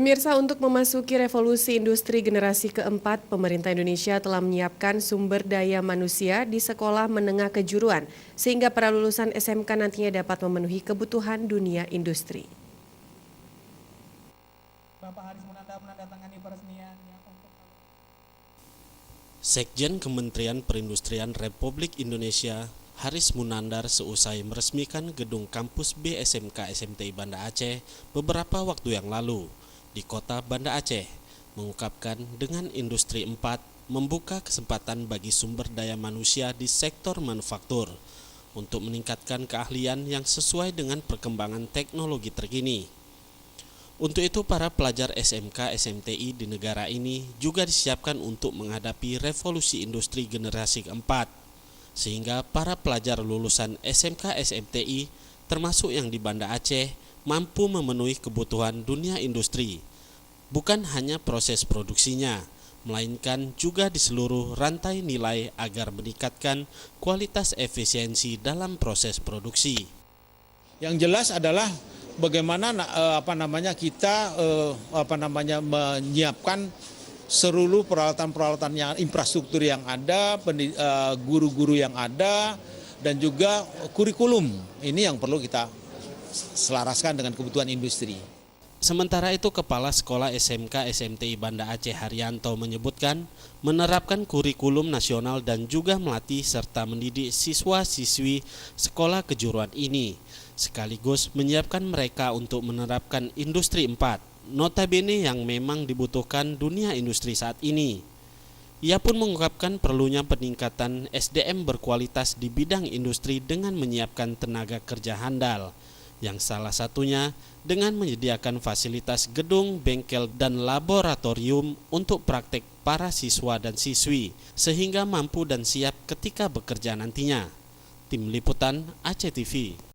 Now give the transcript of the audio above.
Pemirsa, untuk memasuki revolusi industri generasi keempat, pemerintah Indonesia telah menyiapkan sumber daya manusia di sekolah menengah kejuruan, sehingga para lulusan SMK nantinya dapat memenuhi kebutuhan dunia industri. Bapak Haris Munandar menandatangani peresmian Sekjen Kementerian Perindustrian Republik Indonesia, Haris Munandar, seusai meresmikan gedung kampus B SMK SMTI Banda Aceh beberapa waktu yang lalu di kota Banda Aceh, mengungkapkan dengan Industri 4 membuka kesempatan bagi sumber daya manusia di sektor manufaktur untuk meningkatkan keahlian yang sesuai dengan perkembangan teknologi terkini. Untuk itu, para pelajar SMK SMTI di negara ini juga disiapkan untuk menghadapi revolusi industri generasi keempat, sehingga para pelajar lulusan SMK SMTI termasuk yang di Banda Aceh mampu memenuhi kebutuhan dunia industri, bukan hanya proses produksinya, melainkan juga di seluruh rantai nilai agar meningkatkan kualitas efisiensi dalam proses produksi. Yang jelas adalah bagaimana kita menyiapkan seluruh peralatan-peralatan yang infrastruktur yang ada, guru-guru yang ada, dan juga kurikulum. Ini yang perlu kita selaraskan dengan kebutuhan industri. Sementara itu, Kepala Sekolah SMK SMTI Banda Aceh Haryanto menyebutkan menerapkan kurikulum nasional dan juga melatih serta mendidik siswa-siswi sekolah kejuruan ini, sekaligus menyiapkan mereka untuk menerapkan Industri 4, notabene yang memang dibutuhkan dunia industri saat ini. Ia pun mengungkapkan perlunya peningkatan SDM berkualitas di bidang industri dengan menyiapkan tenaga kerja handal, yang salah satunya dengan menyediakan fasilitas gedung, bengkel, dan laboratorium untuk praktek para siswa dan siswi, sehingga mampu dan siap ketika bekerja nantinya. Tim Liputan Aceh TV.